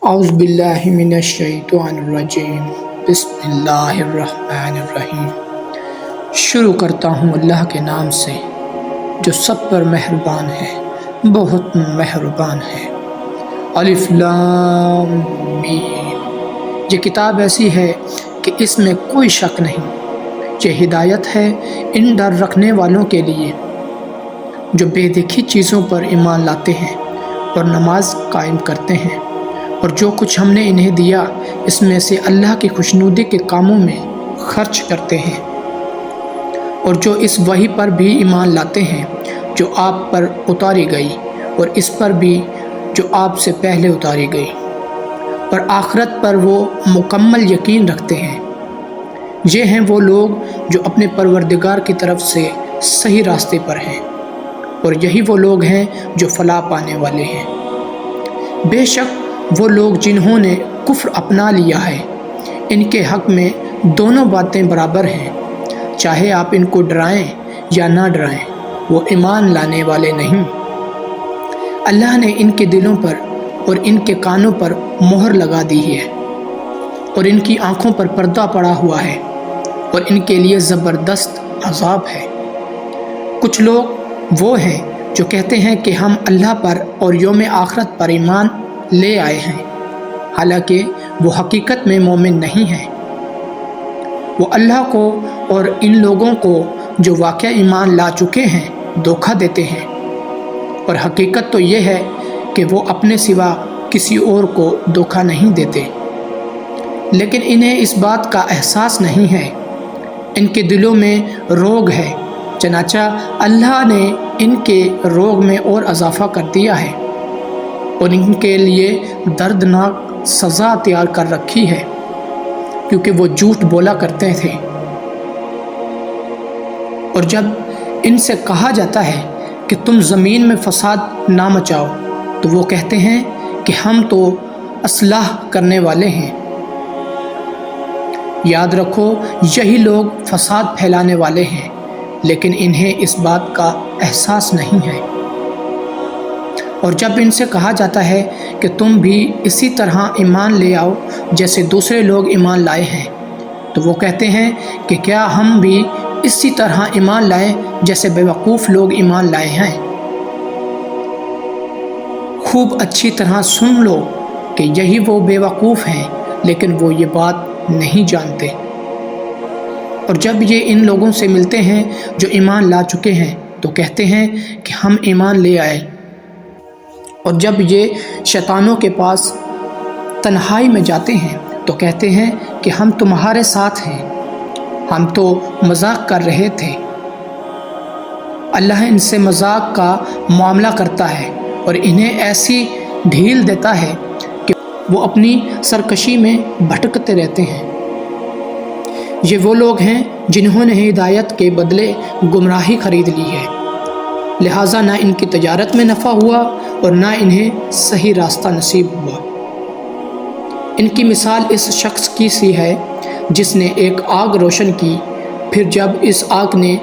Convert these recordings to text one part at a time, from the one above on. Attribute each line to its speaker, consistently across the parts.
Speaker 1: اعوذ باللہ من الشیطان الرجیم بسم اللہ الرحمن الرحیم۔ شروع کرتا ہوں اللہ کے نام سے جو سب پر مہربان ہے، بہت مہربان ہے۔ الف لام میم۔ یہ کتاب ایسی ہے کہ اس میں کوئی شک نہیں، یہ ہدایت ہے ان ڈر رکھنے والوں کے لیے جو بے دیکھی چیزوں پر ایمان لاتے ہیں اور نماز قائم کرتے ہیں، اور جو کچھ ہم نے انہیں دیا اس میں سے اللہ کی خوشنودی کے کاموں میں خرچ کرتے ہیں، اور جو اس وحی پر بھی ایمان لاتے ہیں جو آپ پر اتاری گئی، اور اس پر بھی جو آپ سے پہلے اتاری گئی، اور آخرت پر وہ مکمل یقین رکھتے ہیں۔ یہ ہیں وہ لوگ جو اپنے پروردگار کی طرف سے صحیح راستے پر ہیں، اور یہی وہ لوگ ہیں جو فلاح پانے والے ہیں۔ بے شک وہ لوگ جنہوں نے کفر اپنا لیا ہے، ان کے حق میں دونوں باتیں برابر ہیں، چاہے آپ ان کو ڈرائیں یا نہ ڈرائیں، وہ ایمان لانے والے نہیں۔ اللہ نے ان کے دلوں پر اور ان کے کانوں پر مہر لگا دی ہے، اور ان کی آنکھوں پر پردہ پڑا ہوا ہے، اور ان کے لیے زبردست عذاب ہے۔ کچھ لوگ وہ ہیں جو کہتے ہیں کہ ہم اللہ پر اور یوم آخرت پر ایمان لے آئے ہیں، حالانکہ وہ حقیقت میں مومن نہیں ہیں۔ وہ اللہ کو اور ان لوگوں کو جو واقعہ ایمان لا چکے ہیں دھوکہ دیتے ہیں، اور حقیقت تو یہ ہے کہ وہ اپنے سوا کسی اور کو دھوکہ نہیں دیتے، لیکن انہیں اس بات کا احساس نہیں ہے۔ ان کے دلوں میں روگ ہے، چنانچہ اللہ نے ان کے روگ میں اور اضافہ کر دیا ہے، اور ان کے لیے دردناک سزا تیار کر رکھی ہے، کیونکہ وہ جھوٹ بولا کرتے تھے۔ اور جب ان سے کہا جاتا ہے کہ تم زمین میں فساد نہ مچاؤ، تو وہ کہتے ہیں کہ ہم تو اصلاح کرنے والے ہیں۔ یاد رکھو، یہی لوگ فساد پھیلانے والے ہیں، لیکن انہیں اس بات کا احساس نہیں ہے۔ اور جب ان سے کہا جاتا ہے کہ تم بھی اسی طرح ایمان لے آؤ جیسے دوسرے لوگ ایمان لائے ہیں، تو وہ کہتے ہیں کہ کیا ہم بھی اسی طرح ایمان لائیں جیسے بیوقوف لوگ ایمان لائے ہیں۔ خوب اچھی طرح سن لو کہ یہی وہ بیوقوف ہیں، لیکن وہ یہ بات نہیں جانتے۔ اور جب یہ ان لوگوں سے ملتے ہیں جو ایمان لا چکے ہیں تو کہتے ہیں کہ ہم ایمان لے آئے، اور جب یہ شیطانوں کے پاس تنہائی میں جاتے ہیں تو کہتے ہیں کہ ہم تمہارے ساتھ ہیں، ہم تو مذاق کر رہے تھے۔ اللہ ان سے مذاق کا معاملہ کرتا ہے اور انہیں ایسی ڈھیل دیتا ہے کہ وہ اپنی سرکشی میں بھٹکتے رہتے ہیں۔ یہ وہ لوگ ہیں جنہوں نے ہدایت کے بدلے گمراہی خرید لی ہے، لہٰذا نہ ان کی تجارت میں نفع ہوا اور نہ انہیں صحیح راستہ نصیب ہوا۔ ان کی مثال اس شخص کی سی ہے جس نے ایک آگ روشن کی، پھر جب اس آگ نے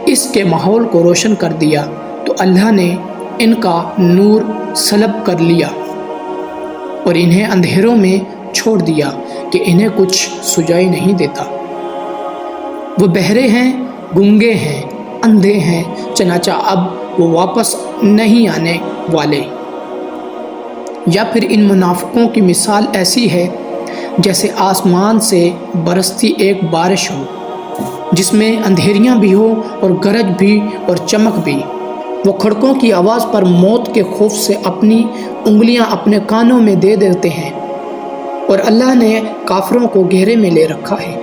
Speaker 1: اس کے ماحول کو روشن کر دیا تو اللہ نے ان کا نور سلب کر لیا اور انہیں اندھیروں میں چھوڑ دیا کہ انہیں کچھ سجائی نہیں دیتا۔ وہ بہرے ہیں، گونگے ہیں، اندھے ہیں، چنانچہ اب وہ واپس نہیں آنے والے۔ یا پھر ان منافقوں کی مثال ایسی ہے جیسے آسمان سے برستی ایک بارش ہو، جس میں اندھیریاں بھی ہو اور گرج بھی اور چمک بھی۔ وہ کھڑکوں کی آواز پر موت کے خوف سے اپنی انگلیاں اپنے کانوں میں دے دیتے ہیں، اور اللہ نے کافروں کو گھیرے میں لے رکھا ہے۔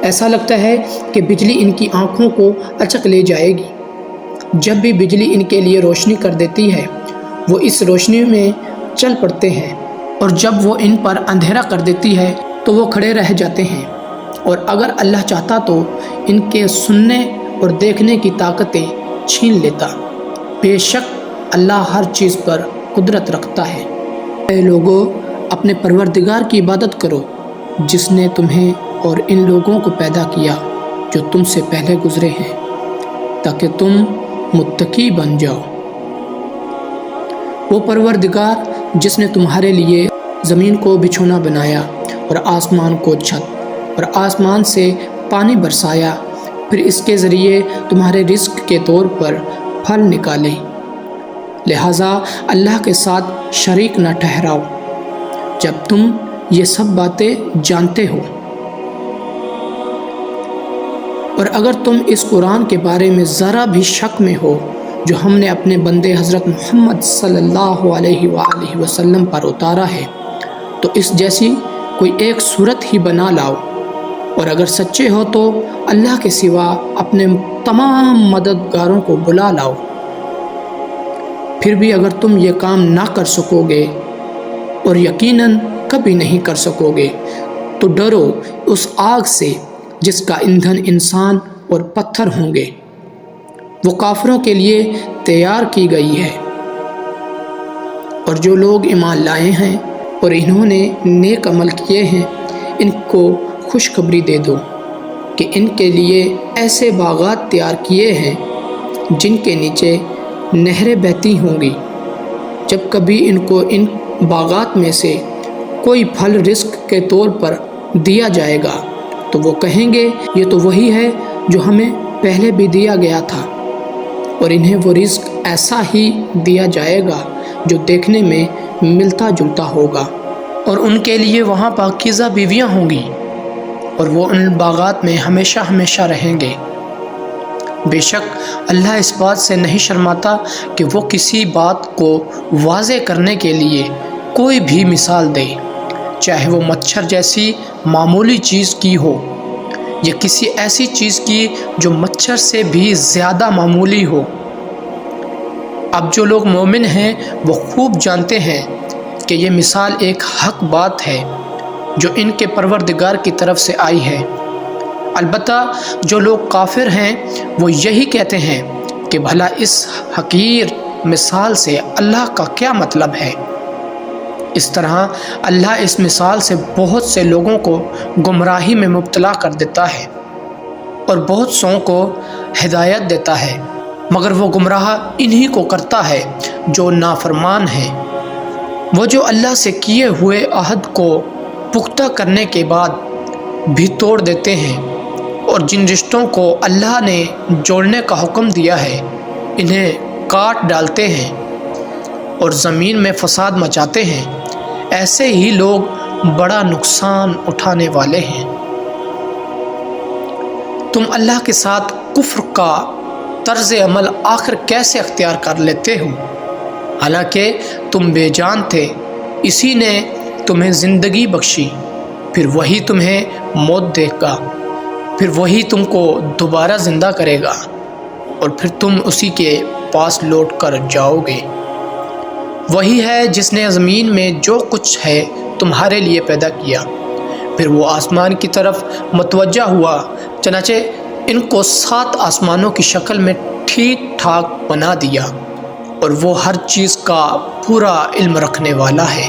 Speaker 1: ایسا لگتا ہے کہ بجلی ان کی آنکھوں کو اچک لے جائے گی۔ جب بھی بجلی ان کے لیے روشنی کر دیتی ہے وہ اس روشنی میں چل پڑتے ہیں، اور جب وہ ان پر اندھیرا کر دیتی ہے تو وہ کھڑے رہ جاتے ہیں، اور اگر اللہ چاہتا تو ان کے سننے اور دیکھنے کی طاقتیں چھین لیتا۔ بے شک اللہ ہر چیز پر قدرت رکھتا ہے۔ اے لوگو، اپنے پروردگار کی عبادت کرو جس نے تمہیں اور ان لوگوں کو پیدا کیا جو تم سے پہلے گزرے ہیں، تاکہ تم متقی بن جاؤ۔ وہ پروردگار جس نے تمہارے لیے زمین کو بچھونا بنایا اور آسمان کو چھت اور آسمان سے پانی برسایا، پھر اس کے ذریعے تمہارے رزق کے طور پر پھل نکالے۔ لہٰذا اللہ کے ساتھ شریک نہ ٹھہراؤ جب تم یہ سب باتیں جانتے ہو۔ اور اگر تم اس قرآن کے بارے میں ذرا بھی شک میں ہو جو ہم نے اپنے بندے حضرت محمد صلی اللہ علیہ وآلہ وسلم پر اتارا ہے، تو اس جیسی کوئی ایک صورت ہی بنا لاؤ، اور اگر سچے ہو تو اللہ کے سوا اپنے تمام مددگاروں کو بلا لاؤ۔ پھر بھی اگر تم یہ کام نہ کر سکو گے، اور یقیناً کبھی نہیں کر سکو گے، تو ڈرو اس آگ سے جس کا ایندھن انسان اور پتھر ہوں گے، وہ کافروں کے لیے تیار کی گئی ہے۔ اور جو لوگ ایمان لائے ہیں اور انہوں نے نیک عمل کیے ہیں، ان کو خوشخبری دے دو کہ ان کے لیے ایسے باغات تیار کیے ہیں جن کے نیچے نہریں بہتی ہوں گی۔ جب کبھی ان کو ان باغات میں سے کوئی پھل رزق کے طور پر دیا جائے گا تو وہ کہیں گے یہ تو وہی ہے جو ہمیں پہلے بھی دیا گیا تھا، اور انہیں وہ رزق ایسا ہی دیا جائے گا جو دیکھنے میں ملتا جلتا ہوگا، اور ان کے لیے وہاں پاکیزہ بیویاں ہوں گی، اور وہ ان باغات میں ہمیشہ ہمیشہ رہیں گے۔ بے شک اللہ اس بات سے نہیں شرماتا کہ وہ کسی بات کو واضح کرنے کے لیے کوئی بھی مثال دے، چاہے وہ مچھر جیسی معمولی چیز کی ہو یا کسی ایسی چیز کی جو مچھر سے بھی زیادہ معمولی ہو۔ اب جو لوگ مومن ہیں وہ خوب جانتے ہیں کہ یہ مثال ایک حق بات ہے جو ان کے پروردگار کی طرف سے آئی ہے۔ البتہ جو لوگ کافر ہیں وہ یہی کہتے ہیں کہ بھلا اس حقیر مثال سے اللہ کا کیا مطلب ہے۔ اس طرح اللہ اس مثال سے بہت سے لوگوں کو گمراہی میں مبتلا کر دیتا ہے اور بہت سوں کو ہدایت دیتا ہے، مگر وہ گمراہ انہی کو کرتا ہے جو نافرمان ہیں۔ وہ جو اللہ سے کیے ہوئے عہد کو پختہ کرنے کے بعد بھی توڑ دیتے ہیں، اور جن رشتوں کو اللہ نے جوڑنے کا حکم دیا ہے انہیں کاٹ ڈالتے ہیں اور زمین میں فساد مچاتے ہیں، ایسے ہی لوگ بڑا نقصان اٹھانے والے ہیں۔ تم اللہ کے ساتھ کفر کا طرز عمل آخر کیسے اختیار کر لیتے ہو، حالانکہ تم بے جان تھے، اسی نے تمہیں زندگی بخشی، پھر وہی تمہیں موت دے گا، پھر وہی تم کو دوبارہ زندہ کرے گا، اور پھر تم اسی کے پاس لوٹ کر جاؤ گے۔ وہی ہے جس نے زمین میں جو کچھ ہے تمہارے لیے پیدا کیا، پھر وہ آسمان کی طرف متوجہ ہوا، چنانچہ ان کو 7 آسمانوں کی شکل میں ٹھیک ٹھاک بنا دیا، اور وہ ہر چیز کا پورا علم رکھنے والا ہے۔